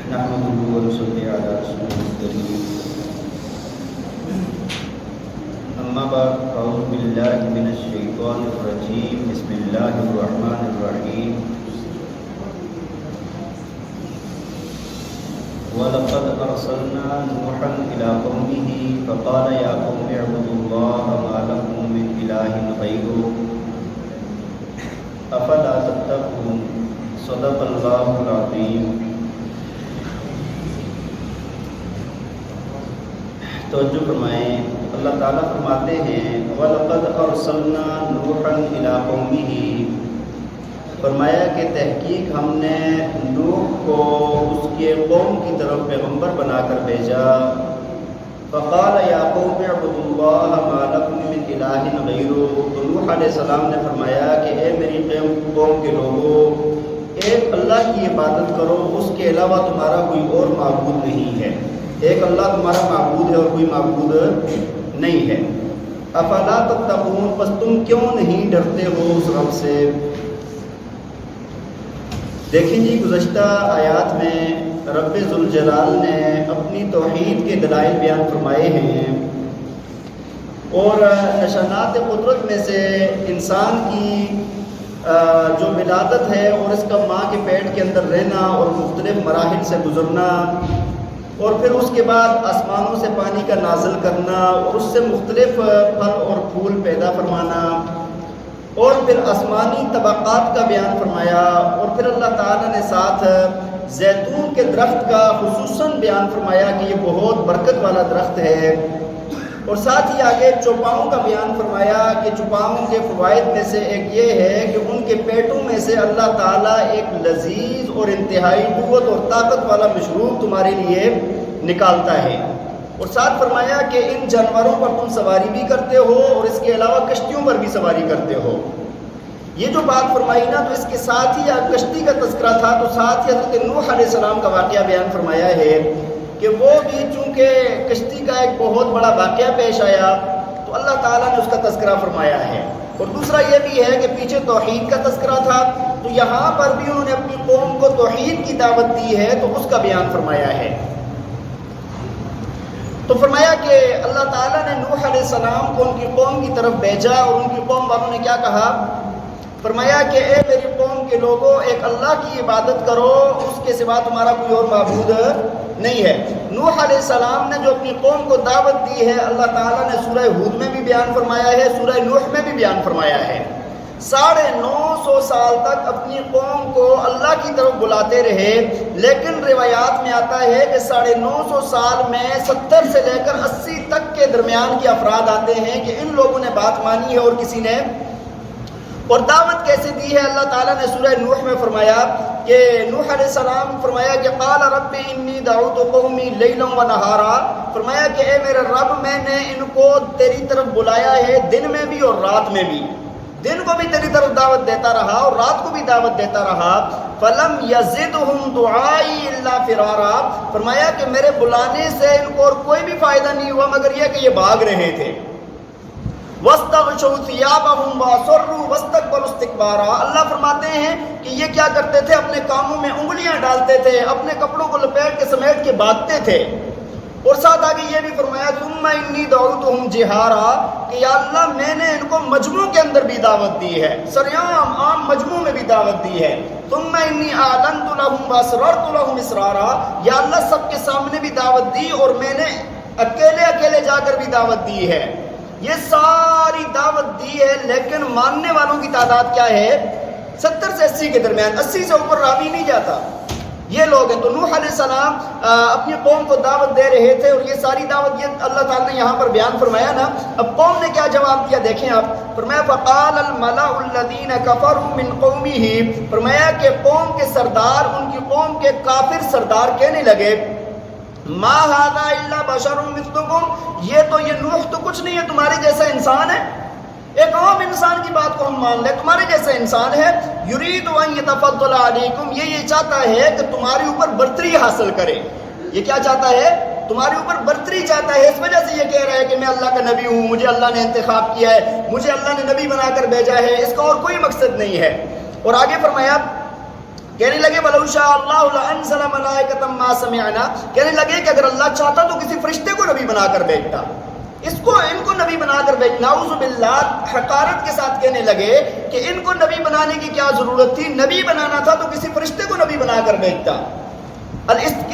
نحمده ونصلي على رسوله الكريم أما بعد أعوذ بالله من الشيطان الرجيم بسم الله الرحمن الرحيم ولقد أرسلنا نوحا إلى قومه فقال يا قوم اعبدوا الله ما لكم من إله غيره أفلا تتقون صدق الله العظيم. توجہ فرمائیں. اللہ تعالیٰ فرماتے ہیں وَلَقَدْ أَرْسَلْنَا نُوحًا إِلَىٰ قَوْمِهِ، فرمایا کہ تحقیق ہم نے نوح کو اس کے قوم کی طرف پیغمبر بنا کر بھیجا. فَقَالَ يَا قَوْمِ اعْبُدُوا اللَّهَ مَا لَكُم مِّنْ إِلَٰهٍ غَيْرُهُ، تو نوح علیہ السلام نے فرمایا کہ اے میری قوم کے لوگوں، ایک اللہ کی عبادت کرو، اس کے علاوہ تمہارا کوئی اور معبود نہیں ہے. ایک اللہ تمہارا معبود ہے اور کوئی معبود نہیں ہے. افلا تتقون، پس تم کیوں نہیں ڈرتے ہو اس رب سے. دیکھیں جی، گزشتہ آیات میں رب ذوالجلال نے اپنی توحید کے دلائل بیان فرمائے ہیں، اور نشانات قدرت میں سے انسان کی جو ولادت ہے اور اس کا ماں کے پیٹ کے اندر رہنا اور مختلف مراحل سے گزرنا، اور پھر اس کے بعد آسمانوں سے پانی کا نازل کرنا اور اس سے مختلف پھل اور پھول پیدا فرمانا، اور پھر آسمانی طبقات کا بیان فرمایا، اور پھر اللہ تعالیٰ نے ساتھ زیتون کے درخت کا خصوصاً بیان فرمایا کہ یہ بہت برکت والا درخت ہے، اور ساتھ ہی آگے چوپاؤں کا بیان فرمایا کہ چوپاؤں کے فوائد میں سے ایک یہ ہے کہ ان کے پیٹوں میں سے اللہ تعالیٰ ایک لذیذ اور انتہائی قوت اور طاقت والا مشروب تمہارے لیے نکالتا ہے. اور ساتھ فرمایا کہ ان جانوروں پر تم سواری بھی کرتے ہو اور اس کے علاوہ کشتیوں پر بھی سواری کرتے ہو. یہ جو بات فرمائی نا، تو اس کے ساتھ ہی کشتی کا تذکرہ تھا، تو ساتھ ہی حضرت نوح علیہ السلام کا واقعہ بیان فرمایا ہے کہ وہ بھی چونکہ کشتی کا ایک بہت بڑا واقعہ پیش آیا تو اللہ تعالیٰ نے اس کا تذکرہ فرمایا ہے. اور دوسرا یہ بھی ہے کہ پیچھے توحید کا تذکرہ تھا، تو یہاں پر بھی انہوں نے اپنی قوم کو توحید کی دعوت دی ہے تو اس کا بیان فرمایا ہے. تو فرمایا کہ اللہ تعالیٰ نے نوح علیہ السلام کو ان کی قوم کی طرف بھیجا، اور ان کی قوم والوں نے کیا کہا؟ فرمایا کہ اے میری قوم کے لوگوں، ایک اللہ کی عبادت کرو، اس کے سوا تمہارا کوئی اور معبود نہیں ہے. نوح علیہ السلام نے جو اپنی قوم کو دعوت دی ہے، اللہ تعالیٰ نے سورہ ہود میں بھی بیان فرمایا ہے، سورہ نوح میں بھی بیان فرمایا ہے. 950 سال تک اپنی قوم کو اللہ کی طرف بلاتے رہے، لیکن روایات میں آتا ہے کہ 950 سال میں 70 سے لے کر 80 تک کے درمیان کے افراد آتے ہیں کہ ان لوگوں نے بات مانی ہے اور کسی نے. اور دعوت کیسے دی ہے؟ اللہ تعالیٰ نے سورہ نوح میں فرمایا کہ نوح علیہ السلام فرمایا کہ قال رب انی دعوت قومی لیلا و نہارا، فرمایا کہ اے میرے رب، میں نے ان کو تیری طرف بلایا ہے دن میں بھی اور رات میں بھی. دن کو بھی تیری طرف دعوت دیتا رہا اور رات کو بھی دعوت دیتا رہا. فلم یزدہم دعائی الا فرارا، فرمایا کہ میرے بلانے سے ان کو اور کوئی بھی فائدہ نہیں ہوا مگر یہ کہ یہ بھاگ رہے تھے. وَاسْتَغْشَوْا ثِيَابَهُمْ وَأَصَرُّوا وَاسْتَكْبَرُوا اسْتِكْبَارًا، اللہ فرماتے ہیں کہ یہ کیا کرتے تھے؟ اپنے کاموں میں انگلیاں ڈالتے تھے، اپنے کپڑوں کو لپیٹ کے سمیٹ کے بھاگتے تھے. اور ساتھ آگے یہ بھی فرمایا ثُمَّ إِنِّي دَعَوْتُهُمْ جِهَارًا، کہ یا اللہ میں نے ان کو مجموع کے اندر بھی دعوت دی ہے، سریعام عام مجموع میں بھی دعوت دی ہے. ثُمَّ إِنِّي أَعْلَنْتُ لَهُمْ وَأَسْرَرْتُ لَهُمْ إِسْرَارًا، یا اللہ سب کے سامنے بھی دعوت دی اور میں نے اکیلے جا کر بھی دعوت دی ہے. یہ ساری دعوت دی ہے، لیکن ماننے والوں کی تعداد کیا ہے؟ 70 سے 80 کے درمیان، 80 سے اوپر راوی نہیں جاتا. یہ لوگ ہیں. تو نوح علیہ السلام اپنی قوم کو دعوت دے رہے تھے، اور یہ ساری دعوت یہ اللہ تعالیٰ نے یہاں پر بیان فرمایا نا. اب قوم نے کیا جواب دیا دیکھیں آپ. فرمایا فقال الملأ الذین کفروا من قومہ، فرمایا کہ قوم کے سردار، ان کی قوم کے کافر سردار کہنے لگے ما ھذا الا بشر مثلکم، یہ نوح تو کچھ نہیں ہے، تمہارے جیسا انسان ہے. ایک عام انسان کی بات کو ہم مان لیں، تمہارے جیسا انسان ہے. یرید ان یتفضل علیکم، یہ چاہتا ہے کہ تمہارے اوپر برتری حاصل کرے. یہ کیا چاہتا ہے؟ تمہارے اوپر برتری چاہتا ہے. اس وجہ سے یہ کہہ رہا ہے کہ میں اللہ کا نبی ہوں، مجھے اللہ نے انتخاب کیا ہے، مجھے اللہ نے نبی بنا کر بھیجا ہے. اس کا اور کوئی مقصد نہیں ہے. اور آگے فرمایا کہنے لگے وَلَوْ شَاءَ اللَّهُ لَأَنزَلَ مَلَائِكَةً مَا سَمِعْنَا، کہنے لگے کہ اگر اللہ چاہتا تو کسی فرشتے کو نبی بنا کر بھیجتا، ان کو نبی بنا کر بھیج. نعوذ باللہ، حقارت کے ساتھ کہنے لگے کہ ان کو نبی بنانے کی کیا ضرورت تھی، نبی بنانا تھا تو کسی فرشتے کو نبی بنا کر بھیجتا.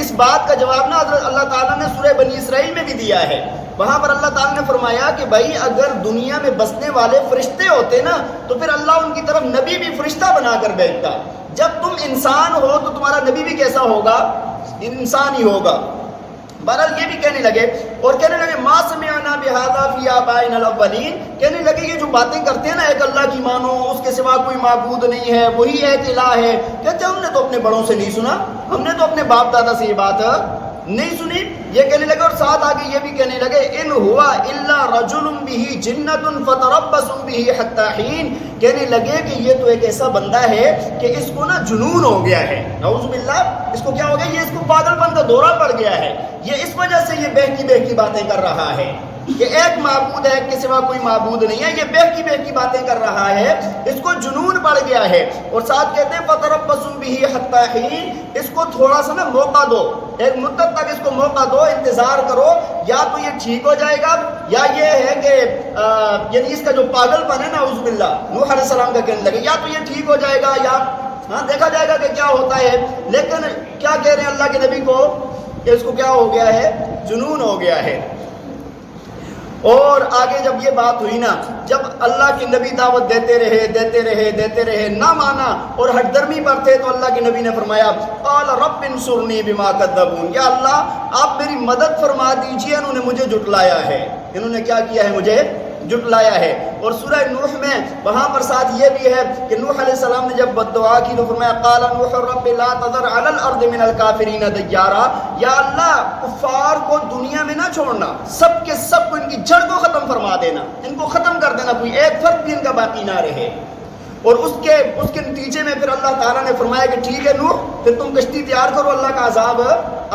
اس بات کا جواب نا حضرت اللہ تعالیٰ نے سورہ بنی اسرائیل میں بھی دیا ہے. وہاں پر اللہ تعالیٰ نے فرمایا کہ بھائی اگر دنیا میں بسنے والے فرشتے ہوتے نا تو پھر اللہ ان کی طرف نبی بھی فرشتہ بنا کر بھیجتا. جب تم انسان ہو تو تمہارا نبی بھی کیسا ہوگا، انسان ہی ہوگا. بہرحال یہ بھی کہنے لگے اور کہنے لگے ما سمعنا بہذا فی آبائنا الاولین، کہنے لگے یہ جو باتیں کرتے ہیں نا ایک اللہ کی مانو، اس کے سوا کوئی معبود نہیں ہے، وہی ایک الہ ہے، کہتے ہم نے تو اپنے بڑوں سے نہیں سنا، ہم نے تو اپنے باپ دادا سے یہ بات نہیں سنی. یہ کہنے لگے اور ساتھ آگے یہ بھی کہنے لگے ان ہوا الا رجل بہ جنۃ فتربصوا بہ حتی حین، کہنے لگے کہ یہ تو ایک ایسا بندہ ہے کہ اس کو نا جنون ہو گیا ہے. نعوذ باللہ، اس کو کیا ہو گیا، یہ اس کو پاگل پن کا دورہ پڑ گیا ہے. یہ اس وجہ سے یہ بہکی باتیں کر رہا ہے کہ ایک معبود ہے کہ سوا کوئی معبود نہیں ہے. یہ بہکی باتیں کر رہا ہے، اس کو جنون پڑ گیا ہے. اور ساتھ کہتے ہیں فتربصوا بہ حتی حین، اس کو تھوڑا سا نا موقع دو، ایک مدت تک اس کو موقع دو، انتظار کرو، یا تو یہ ٹھیک ہو جائے گا یا یہ ہے کہ یعنی اس کا جو پاگل پن ہے نا اعوذ باللہ، نوح علیہ السلام کا کہنے لگے یا تو یہ ٹھیک ہو جائے گا یا دیکھا جائے گا کہ کیا ہوتا ہے. لیکن کیا کہہ رہے ہیں اللہ کے نبی کو کہ اس کو کیا ہو گیا ہے، جنون ہو گیا ہے. اور آگے جب یہ بات ہوئی نا، جب اللہ کے نبی دعوت دیتے رہے نہ مانا اور ہٹ درمی پر تھے، تو اللہ کے نبی نے فرمایا قال رب انصرنی بما کذبون، یا اللہ آپ میری مدد فرما دیجئے، انہوں نے مجھے جھٹلایا ہے. انہوں نے کیا کیا ہے، مجھے جھٹلایا ہے. اور سورہ نوح میں وہاں پر ساتھ یہ بھی ہے کہ نوح علیہ السلام نے جب بد دعا کی تو فرمایا قال نوح رب لا تذر علی الارض من الکافرین دیارا، یا اللہ کفار کو دنیا میں نہ چھوڑنا، سب کے سب کو ان کی جڑ کو ختم فرما دینا، ان کو ختم کر دینا، کوئی ایک فرد بھی ان کا باقی نہ رہے. اور اس کے نتیجے میں پھر اللہ تعالیٰ نے فرمایا کہ ٹھیک ہے نوح، پھر تم کشتی تیار کرو، اللہ کا عذاب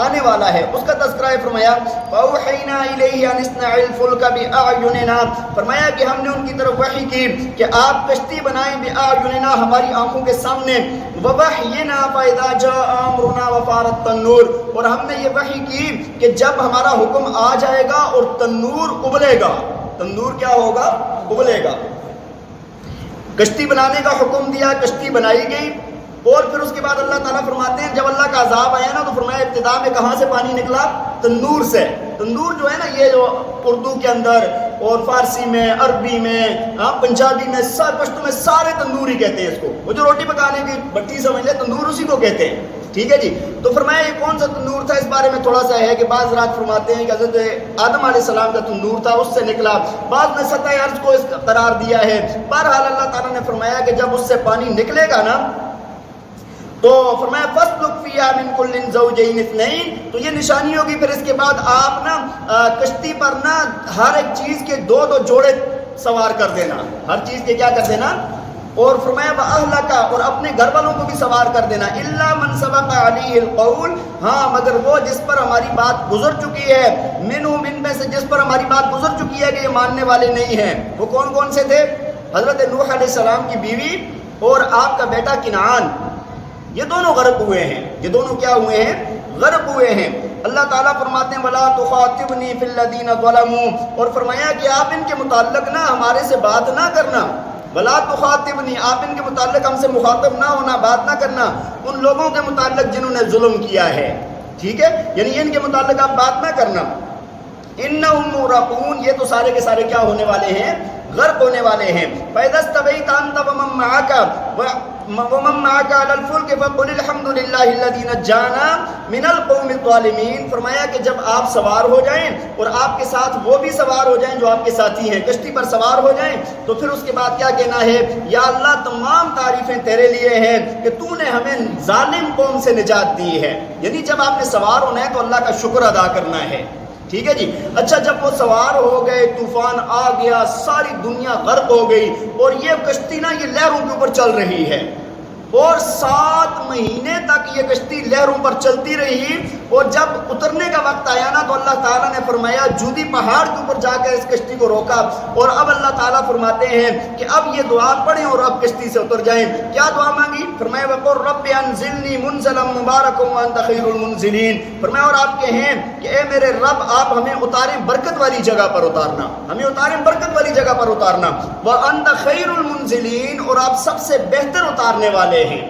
آنے والا ہے. اس کا تذکرہ ہے، فرمایا فَأَوْحَيْنَا إِلَيْهِ أَنِ اصْنَعِ الْفُلْكَ بِأَعْيُنِنَا، فرمایا کہ ہم نے ان کی طرف وحی کی کہ آپ کشتی بنائیں بِأَعْيُنِنَا، ہماری آنکھوں کے سامنے، وَوَحْيِنَا فَإِذَا جَاءَ أَمْرُنَا وَفَارَ التَّنُّورُ، اور ہم نے یہ وحی کی کہ جب ہمارا حکم آ جائے گا اور تنور ابلے گا، تنور کیا ہوگا، ابلے گا. کشتی بنانے کا حکم دیا، کشتی بنائی گئی. اور پھر اس کے بعد اللہ تعالیٰ فرماتے ہیں جب اللہ کا عذاب آیا نا تو فرمایا ابتدا میں کہاں سے پانی نکلا، تندور سے. تندور جو ہے نا یہ جو اردو کے اندر اور فارسی میں، عربی میں، پنجابی میں، پشتو میں سارے تندور ہی کہتے ہیں اس کو. وہ جو روٹی پکانے کی بھٹی سمجھ لے تندور اسی کو کہتے ہیں. ٹھیک ہے جی. تو فرمایا یہ کون سا تندور تھا، اس بارے میں تھوڑا سا ہے کہ بعض رات فرماتے ہیں کہ حضرت آدم علیہ السلام کا تندور تھا، اس سے نکلا. بعد میں سطح عرض کو اس کا قرار دیا ہے. بہرحال اللہ تعالیٰ نے فرمایا کہ جب اس سے پانی نکلے گا نا تو فرمایا فَاسْلُكْ فِيهَا مِنْ كُلٍّ زَوْجَيْنِ اثْنَيْنِ، تو یہ نشانی ہوگی. پھر اس کے بعد آپ نا کشتی پر نا ہر ایک چیز کے دو جوڑے سوار کر دینا، ہر چیز کے کیا کر دینا. اور فرمایا وَأَهْلَكَ، اور اپنے گھر والوں کو بھی سوار کر دینا. إِلَّا مَنْ سَبَقَ عَلَيْهِ الْقَوْلُ، ہاں مگر وہ جس پر ہماری بات گزر چکی ہے، من میں سے جس پر ہماری بات گزر چکی ہے کہ یہ ماننے والے نہیں ہیں. وہ کون سے تھے؟ حضرت نوح علیہ السلام کی بیوی اور آپ کا بیٹا کنعان، یہ دونوں غرق ہوئے ہیں. یہ دونوں کیا ہوئے ہیں؟ غرق ہوئے ہیں. اللہ تعالیٰ فرماتے ہیں وَلَا تُخَاطِبْنِي فِي الَّذِينَ ظَلَمُوا، اور فرمایا کہ آپ ان کے متعلق نہ ہمارے سے بات نہ کرنا. وَلَا تُخَاطِبْنِي، آپ ان کے متعلق ہم سے مخاطب نہ ہونا، بات نہ کرنا ان لوگوں کے متعلق جنہوں نے ظلم کیا ہے. ٹھیک ہے، یعنی ان کے متعلق آپ بات نہ کرنا. إِنَّهُمْ مُغْرَقُونَ، یہ تو سارے کے سارے کیا ہونے والے ہیں؟ غرق ہونے والے ہیں. فَإِذَا اسْتَوَيْتَ أَنْتَ وَمَن مَّعَكَ عَلَى الْفُلْكِ فَقُلِ الْحَمْدُ لِلَّهِ الَّذِي نَجَّانَا مِنَ الْقَوْمِ الظَّالِمِينَ، فرمایا کہ جب آپ سوار ہو جائیں اور آپ کے ساتھ وہ بھی سوار ہو جائیں جو آپ کے ساتھی ہیں، کشتی پر سوار ہو جائیں، تو پھر اس کے بعد کیا کہنا ہے؟ یا اللہ تمام تعریفیں تیرے لیے ہیں کہ تو نے ہمیں ظالم قوم سے نجات دی ہے. یعنی جب آپ نے سوار ہونا ہے تو اللہ کا شکر ادا کرنا ہے. ٹھیک ہے جی. اچھا جب وہ سوار ہو گئے، طوفان آ گیا، ساری دنیا غرق ہو گئی اور یہ کشتی نا یہ لہروں کے اوپر چل رہی ہے. اور 7 مہینے تک یہ کشتی لہروں پر چلتی رہی، اور جب اترنے کا وقت آیا نا تو اللہ تعالیٰ نے فرمایا جودی پہاڑ کے اوپر جا کر اس کشتی کو روکا، اور اب اللہ تعالیٰ فرماتے ہیں کہ اب یہ دعا پڑھیں اور اب کشتی سے اتر جائیں۔ کیا دعا مانگی؟ فرمایا وَقُلْ رَبِّ أَنزِلْنِي مُنزَلًا مُبَارَكًا وَأَنْتَ خَيْرُ الْمُنزِلِينَ، فرمایا اور آپ کہیں کہ اے میرے رب آپ ہمیں اتاریں برکت والی جگہ پر اتارنا، ہمیں اتاریں برکت والی جگہ پر اتارنا، وَأَنْتَ خَيْرُ الْمُنزِلِينَ، اور آپ سب سے بہتر اتارنے والے ہیں۔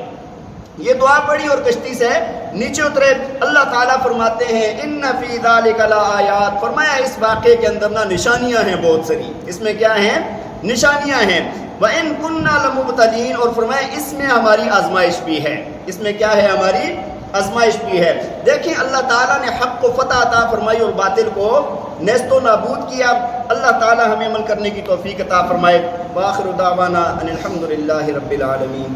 یہ دعا پڑھی اور کشتی سے نیچے اترے۔ اللہ تعالیٰ فرماتے ہیں ان فی ذالک لآیات، فرمایا اس واقعے کے اندر نا نشانیاں ہیں بہت ساری، اس میں کیا ہیں؟ نشانیاں ہیں۔ وَإِن كُنَّا لَمُبْتَلِينَ، اور فرمایا اس میں ہماری آزمائش بھی ہے، اس میں کیا ہے؟ ہماری آزمائش بھی ہے۔ دیکھیں اللہ تعالیٰ نے حق کو فتح عطا فرمائی اور باطل کو نیست و نابود کیا۔ اللہ تعالیٰ ہمیں عمل کرنے کی توفیق عطا فرمائے۔ وآخر دعوانا ان الحمد للہ رب العالمین۔